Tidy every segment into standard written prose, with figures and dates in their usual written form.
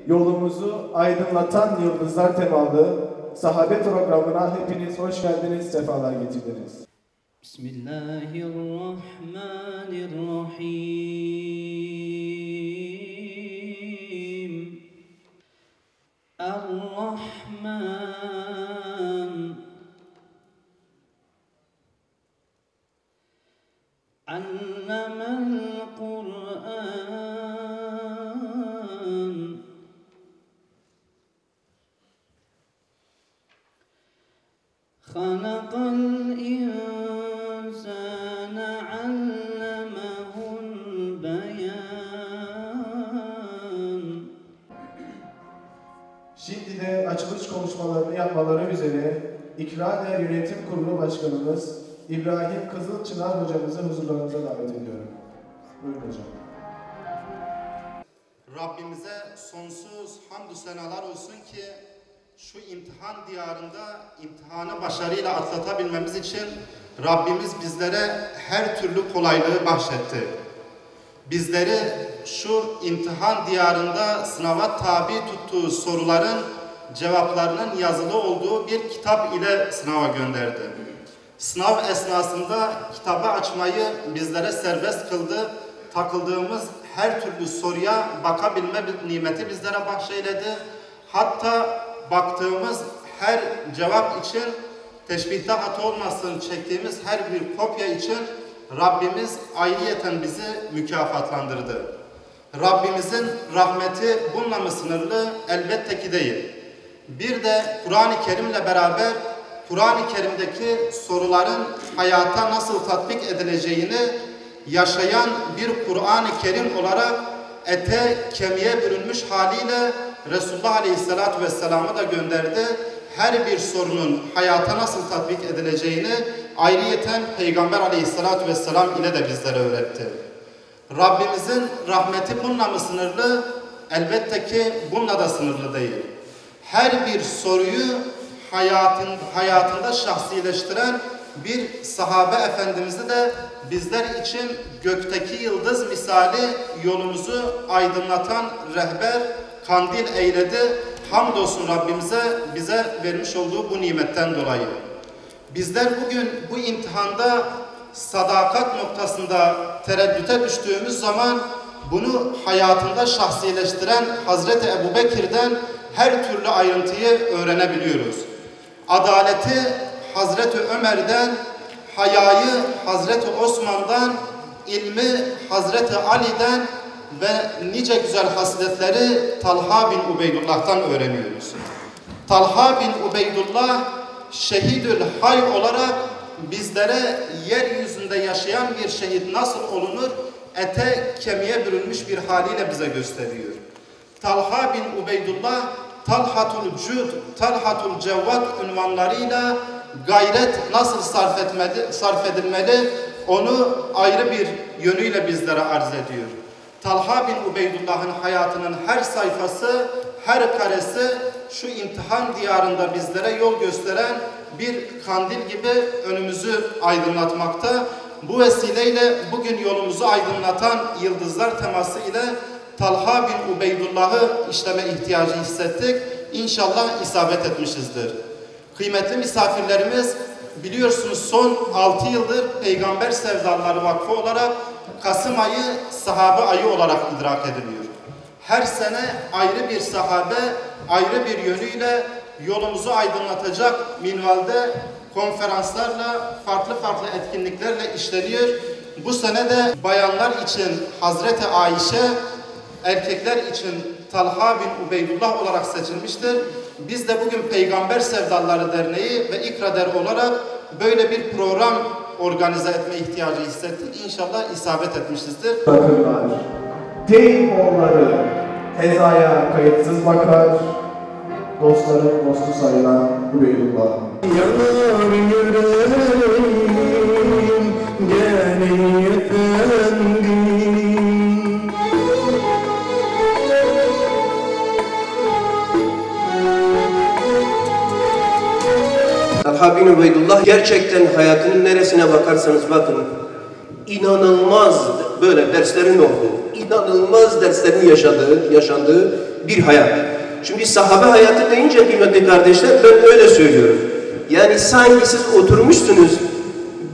yolumuzu aydınlatan yıldızlar temalı sahabe programına hepiniz hoş geldiniz, sefalar getirdiniz. Bismillahirrahmanirrahim. Er-Rahman Allamel Kur'an Halakal insane allemehul beyan. Şimdi de açılış konuşmalarını yapmaları üzere İkrader Yönetim Kurulu Başkanımız İbrahim Kızılçınar hocamızı huzurlarınıza davet ediyorum. Buyurun hocam. Rabbimize sonsuz hamdü senalar olsun ki şu imtihan diyarında imtihanı başarıyla atlatabilmemiz için Rabbimiz bizlere her türlü kolaylığı bahşetti. Bizleri şu imtihan diyarında sınava tabi tuttuğu soruların cevaplarının yazılı olduğu bir kitap ile sınava gönderdi. Sınav esnasında kitabı açmayı bizlere serbest kıldı. Takıldığımız her türlü soruya bakabilme nimeti bizlere bahşeyledi. Hatta baktığımız her cevap için teşbihte hata olmasın, çektiğimiz her bir kopya için Rabbimiz ayrıyeten bizi mükafatlandırdı. Rabbimizin rahmeti bununla mı sınırlı? Elbette ki değil. Bir de Kur'an-ı Kerim'le beraber Kur'an-ı Kerim'deki soruların hayata nasıl tatbik edileceğini yaşayan bir Kur'an-ı Kerim olarak ete kemiğe bürünmüş haliyle Resulullah Aleyhisselatü Vesselam'ı da gönderdi. Her bir sorunun hayata nasıl tatbik edileceğini ayrıyeten Peygamber Aleyhisselatü Vesselam ile de bizlere öğretti. Rabbimizin rahmeti bununla mı sınırlı? Elbette ki bununla da sınırlı değil. Her bir soruyu hayatında şahsileştiren bir sahabe efendimizi de bizler için gökteki yıldız misali yolumuzu aydınlatan rehber, kandil eyledi. Hamdolsun Rabbimize bize vermiş olduğu bu nimetten dolayı. Bizler bugün bu imtihanda sadakat noktasında tereddüte düştüğümüz zaman bunu hayatında şahsileştiren Hazreti Ebubekir'den her türlü ayrıntıyı öğrenebiliyoruz. Adaleti Hazreti Ömer'den, hayayı Hazreti Osman'dan, ilmi Hazreti Ali'den ve nice güzel hasletleri Talha bin Ubeydullah'tan öğreniyoruz. Talha bin Ubeydullah şehidül hay olarak bizlere yeryüzünde yaşayan bir şehit nasıl olunur ete kemiğe bürünmüş bir haliyle bize gösteriyor. Talha bin Ubeydullah Talhatul Cud, Talhatul Cevvat unvanlarıyla gayret nasıl sarf edilmeli onu ayrı bir yönüyle bizlere arz ediyor. Talha bin Ubeydullah'ın hayatının her sayfası, her karesi şu imtihan diyarında bizlere yol gösteren bir kandil gibi önümüzü aydınlatmakta. Bu vesileyle bugün yolumuzu aydınlatan yıldızlar teması ile Talha bin Ubeydullah'ı işleme ihtiyacı hissettik. İnşallah isabet etmişizdir. Kıymetli misafirlerimiz, biliyorsunuz son 6 yıldır Peygamber Sevdalıları Vakfı olarak Kasım ayı sahabe ayı olarak idrak ediliyor. Her sene ayrı bir sahabe, ayrı bir yönüyle yolumuzu aydınlatacak minvalde konferanslarla, farklı etkinliklerle işleniyor. Bu sene de bayanlar için Hazreti Ayşe, erkekler için Talha bin Ubeydullah olarak seçilmiştir. Biz de bugün Peygamber Sevdalıları Derneği ve İkrader olarak böyle bir program organize etme ihtiyacı hissettik. İnşallah isabet etmişizdir. Bakırlar, deyim onları, ezaya kayıtsız bakar, dostların dostu sayılan Ubeydullah. Yanar yüreğim, gene efendim. Talha bin Ubeydullah gerçekten hayatının neresine bakarsanız bakın, inanılmaz böyle derslerin olduğu, inanılmaz derslerin yaşandığı bir hayat. Şimdi sahabe hayatı deyince kıymetli kardeşler ben öyle söylüyorum. Yani sanki siz oturmuşsunuz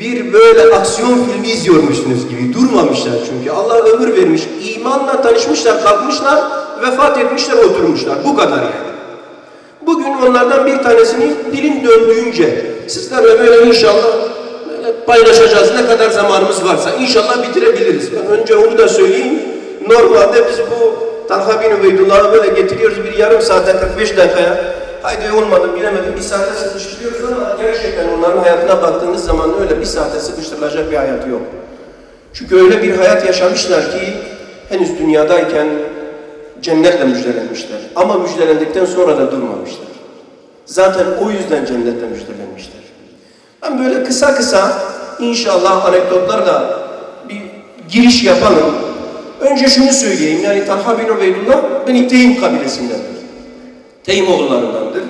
bir böyle aksiyon filmi izliyormuşsunuz gibi. Durmamışlar çünkü. Allah ömür vermiş. İmanla tanışmışlar, kalkmışlar, vefat etmişler, oturmuşlar. Bu kadar yani. Bugün onlardan bir tanesini dilim döndüğünce sizlerle böyle inşallah böyle paylaşacağız. Ne kadar zamanımız varsa inşallah bitirebiliriz. Ben önce onu da söyleyeyim. Normalde biz bu Talha bin Ubeydullah'ı böyle getiriyoruz bir yarım saatte 45 dakikaya. Haydi olmadı bilemedim bir saate sıkıştırıyoruz ama gerçekten onların hayatına baktığınız zaman öyle bir saate sıkıştırılacak bir hayatı yok. Çünkü öyle bir hayat yaşamışlar ki henüz dünyadayken cennetle müjdelenmişler. Ama müjdelendikten sonra da durmamışlar. Zaten o yüzden cennetle müjdelenmişler. Ben böyle kısa kısa inşallah anekdotlarla bir giriş yapalım. Önce şunu söyleyeyim, yani Talha bin Ubeydullah Beni Teym kabilesindendir. Teym oğullarındandır.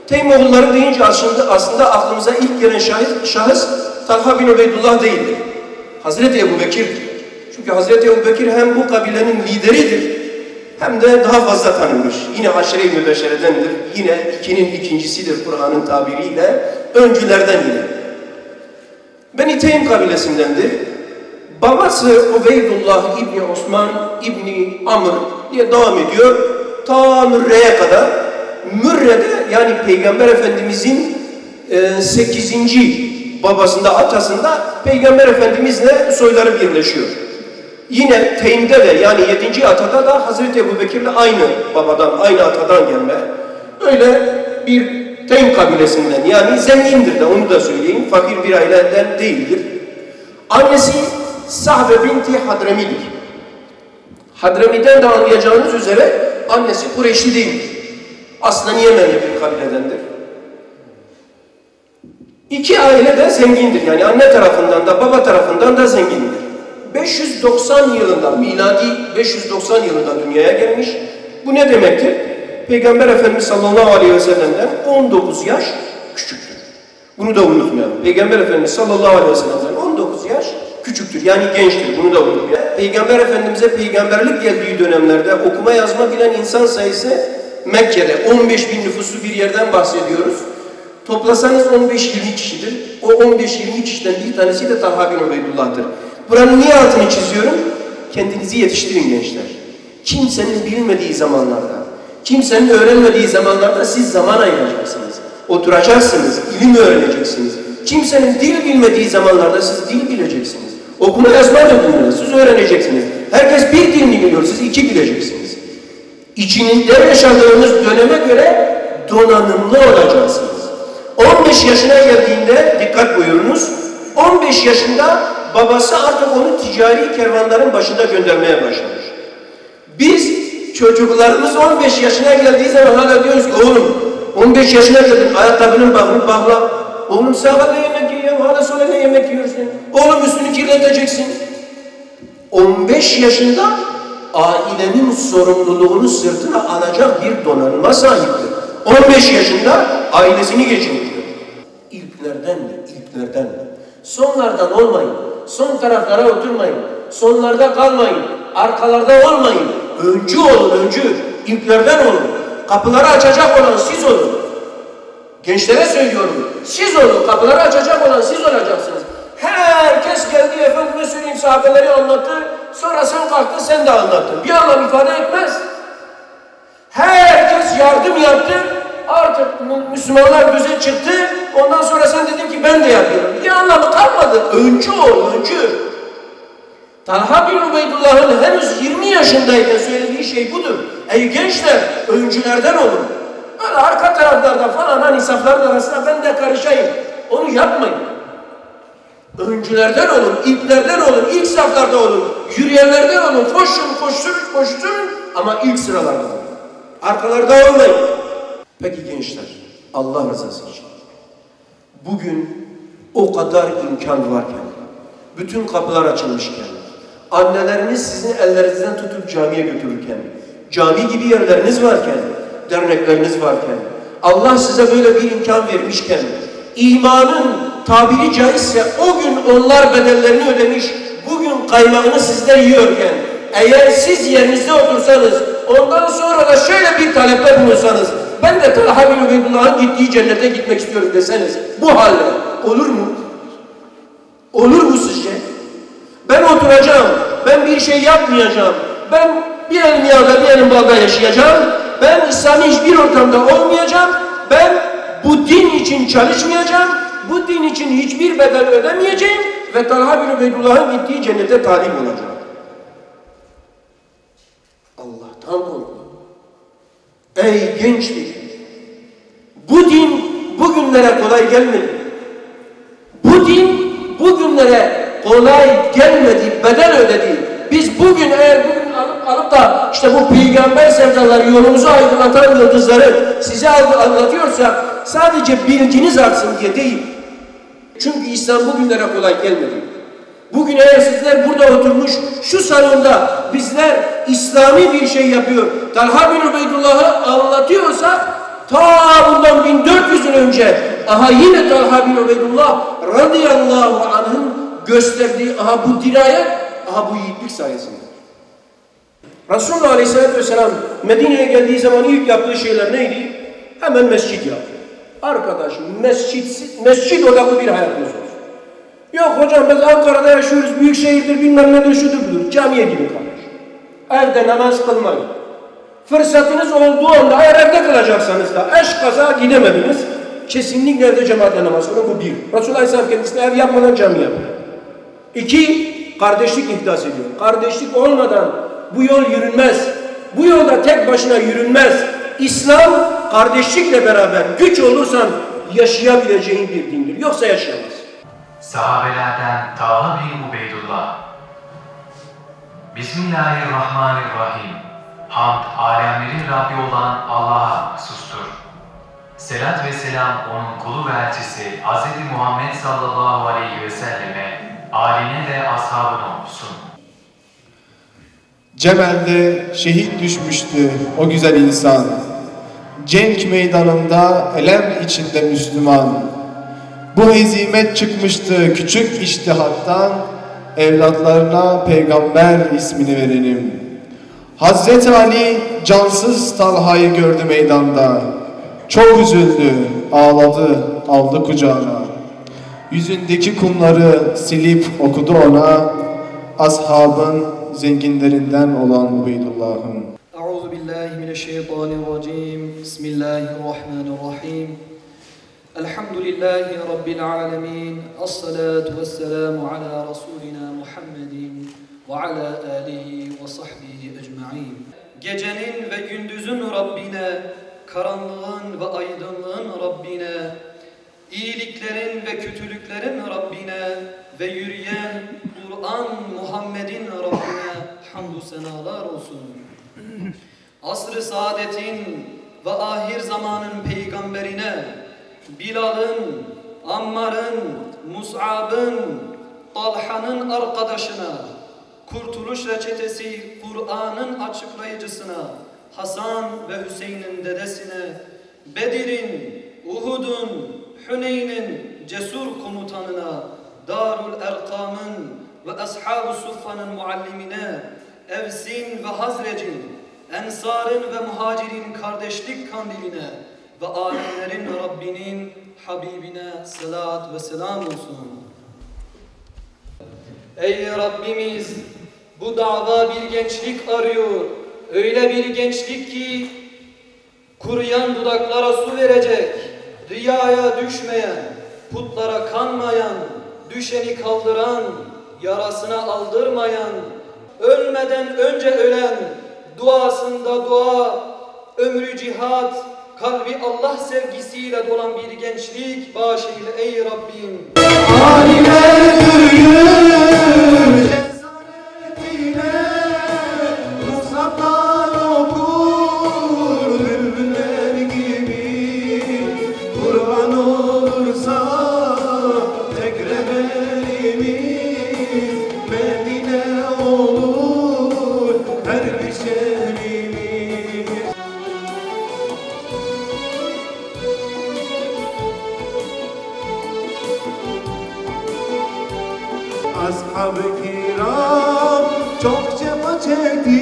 Teym oğulları deyince aslında aklımıza ilk gelen şahıs Talha bin Ubeydullah değildir. Hazreti Ebu Bekir'dir. Çünkü Hazreti Ebu Bekir hem bu kabilenin lideridir hem de daha fazla tanınmış. Yine Aşire-i Mübeşşere'dendir. Yine ikinin ikincisidir Kur'an'ın tabiriyle. Öncülerden yine. Beni Teym kabilesindendir. Babası Ubeydullah İbni Osman İbni Amr diye devam ediyor. Ta Mürre'ye kadar. Mürre'de yani Peygamber Efendimizin 8. babasında, atasında Peygamber Efendimizle soyları birleşiyor. Yine Teym'de de yani 7. atada da Hazreti Ebu Bekir'le aynı babadan, aynı atadan gelme. Öyle bir Teym kabilesinden yani zengindir de onu da söyleyeyim. Fakir bir aileden değildir. Annesi Sahbe binti Hadremi'dir. Hadremi'den de anlayacağınız üzere annesi Kureyşli değildir. Aslında Yemenli bir kabiledendir. İki aile de zengindir. Yani anne tarafından da baba tarafından da zengindir. 590 yılında, miladi 590 yılında dünyaya gelmiş. Bu ne demektir? Peygamber Efendimiz sallallahu aleyhi ve sellem'den 19 yaş küçüktür. Bunu da unutmayalım. Peygamber Efendimiz sallallahu aleyhi ve sellem'den 19 yaş küçüktür. Yani gençtir. Bunu da unutmayalım. Peygamber Efendimiz'e peygamberlik geldiği dönemlerde okuma yazma bilen insan sayısı Mekke'de 15.000 nüfuslu bir yerden bahsediyoruz. Toplasanız 15-20 kişidir. O 15-20 kişiden bir tanesi de Talha bin Ubeydullah'tır. Buranın niye altını çiziyorum? Kendinizi yetiştirin gençler. Kimsenin bilmediği zamanlarda, kimsenin öğrenmediği zamanlarda siz zaman ayıracaksınız. Oturacaksınız, ilim öğreneceksiniz. Kimsenin dil bilmediği zamanlarda siz dil bileceksiniz. Okuma yazma da bilmez, siz öğreneceksiniz. Herkes bir dilini biliyor, siz iki bileceksiniz. İçinizde yaşadığınız döneme göre donanımlı olacaksınız. 15 yaşına geldiğinde, dikkat buyurunuz, 15 yaşında babası artık onu ticari kervanların başında göndermeye başlamış. Biz çocuklarımız 15 yaşına geldiği zaman hala diyoruz ki oğlum 15 yaşına geldin, ayakkabının bağını bağla. Oğlum sağa da yemek yiyor, hala sonra da yemek yiyorsun. Oğlum üstünü kirleteceksin. 15 yaşında ailenin sorumluluğunu sırtına alacak bir donanıma sahiptir. 15 yaşında ailesini geçindiriyor. İlklerden. Sonlardan olmayın. Son taraflara oturmayın. Sonlarda kalmayın. Arkalarda olmayın. Öncü olun, öncü. İlklerden olun. Kapıları açacak olan siz olun. Gençlere söylüyorum. Siz olun. Kapıları açacak olan siz olacaksınız. Herkes geldi efendime söyleyeyim sahabeleri anlattı. Sonra sen kalktın sen de anlattın. Bir anlam ifade etmez. Herkes yardım yaptı. Artık Müslümanlar düze çıktı. Ondan sonra sen dedin ki ben de yapıyorum. Bir anlamı kalmadı. Öncü ol, öncü. Talha bin Ubeydullah'ın henüz 20 yaşındayken söylediği şey budur. Ey gençler, öncülerden olun. Böyle arka taraflarda falan hani safların arasına ben de karışayım. Onu yapmayın. Öncülerden olun, ilklerden olun, ilk saflarda olun. Yürüyenlerden olun. Koşturun ama ilk sıralarda olun. Arkalarda olmayın. Peki gençler, Allah rızası için. Bugün o kadar imkan varken, bütün kapılar açılmışken, anneleriniz sizin ellerinizden tutup camiye götürürken, cami gibi yerleriniz varken, dernekleriniz varken, Allah size böyle bir imkan vermişken, imanın tabiri caizse o gün onlar bedellerini ödemiş, bugün kaymağını sizden yiyorken, eğer siz yerinizde otursanız, ondan sonra da şöyle bir talepte bulunsanız, ben de Talha bin Ubeydullah'ın gittiği cennete gitmek istiyorum deseniz, bu halle olur mu? Olur mu sizce? Ben oturacağım, ben bir şey yapmayacağım, ben bir elim yağda bir elim balda yaşayacağım, ben İslami hiçbir ortamda olmayacağım, ben bu din için çalışmayacağım, bu din için hiçbir bedel ödemeyeceğim ve Talha bin Ubeydullah'ın gittiği cennete talip olacağım. Allah'tan korkun. Ey gençlik! Bu din bugünlere kolay gelmedi. Bu din bugünlere kolay gelmedi, bedel ödedi. Biz bugün eğer bugün alıp da işte bu peygamber sevdaları, yolumuzu aydınlatan yıldızları size anlatıyorsa sadece bilginiz artsın diye değil. Çünkü İslam bugünlere kolay gelmedi. Bugün eğer sizler burada oturmuş şu salonda bizler İslami bir şey yapıyor, Talha bin Ubeydullah'ı anlatıyorsa ta bundan 1400 yıl önce aha yine Talha bin Ubeydullah radıyallahu anh'ın gösterdiği aha bu dirayet, aha bu yiğitlik sayesinde. Resulullah Aleyhisselatü Vesselam Medine'ye geldiği zaman ilk yaptığı şeyler neydi? Hemen mescid yaptı. Arkadaş mescid odaklı bir hayatımız olsun. Yok hocam biz Ankara'da yaşıyoruz, büyük şehirdir, bilmem nedir, şudur budur. Camiye gidin kardeş. Evde namaz kılmayın. Fırsatınız olduğu anda eğer evde kılacaksanız da eşkaza gidemediniz. Kesinlikle evde cemaatle namaz kılın, bu bir. Resulullah Aleyhisselam kendisine ev yapmadan cami yapıyor. 2. Kardeşlik ihdas ediyor. Kardeşlik olmadan bu yol yürünmez. Bu yolda tek başına yürünmez. İslam kardeşlikle beraber güç olursan yaşayabileceğin bir dindir. Yoksa yaşayamaz. Sahabelerden Talha bin Ubeydullah. Bismillahirrahmanirrahim. Hamd, alemlerin Rabbi olan Allah'a mahsustur. Selat ve selam onun kulu ve elçisi Hz. Muhammed sallallahu aleyhi ve selleme, âline ve ashabına olsun. Cemel'de şehit düşmüştü o güzel insan. Cenk meydanında elem içinde Müslüman. Bu hezimet çıkmıştı küçük içtihattan, evlatlarına peygamber ismini verelim. Hazreti Ali cansız Talha'yı gördü meydanda. Çok üzüldü, ağladı, aldı kucağına. Yüzündeki kumları silip okudu ona, ashabın zenginlerinden olan Ubeydullah'ın. Euzubillahimineşşeytanirracim. Bismillahirrahmanirrahim. Elhamdülillahi Rabbil alemin. As-salatu vesselamu ala Resulina Muhammedin ve ala alihi ve sahbihi ecma'in. Gecenin ve gündüzün Rabbine, karanlığın ve aydınlığın Rabbine, iyiliklerin ve kötülüklerin Rabbine ve yürüyen Kur'an Muhammed'in Rabbine hamdü senalar olsun. Asr-ı saadetin ve ahir zamanın peygamberine, Bilal'ın, Ammar'ın, Mus'ab'ın, Talha'nın arkadaşına, kurtuluş reçetesi Kur'an'ın açıklayıcısına, Hasan ve Hüseyin'in dedesine, Bedir'in, Uhud'un, Hüneyn'in cesur komutanına, Darul Erkam'ın ve Ashab-ı Suffa'nın muallimine, Evs'in ve Hazrec'in, Ensar'ın ve Muhacir'in kardeşlik kandiline ve alemlerin Rabbinin Habibine salat ve selam olsun. Ey Rabbimiz, bu dava bir gençlik arıyor. Öyle bir gençlik ki kuruyan dudaklara su verecek, riyaya düşmeyen, putlara kanmayan, düşeni kaldıran, yarasına aldırmayan, ölmeden önce ölen, duasında dua, ömrü cihat, kalbi Allah sevgisiyle dolan bir gençlik bağışeyle ey Rabbim. Aliler yürür cesaretine, ruhsatlar okur bülbüller gibi. Kurban olursa tek rehberimiz, Medine olur her bir şehrimiz. Ashab-ı kiram çok cefa çekti,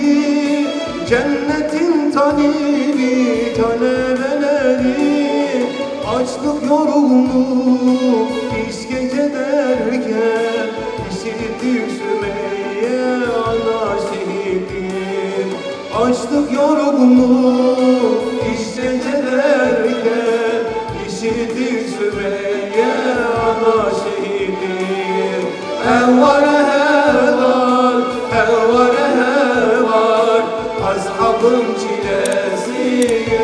cennetin talebi talebeleri açlık yorgunluk işkence derken işittik Sümeyye ana şehittir. Açlık yorgunluk işkence derken işittik Sümeyye ana şehittir. Hevvare hevar, hevvare hevar, ashabın çilesi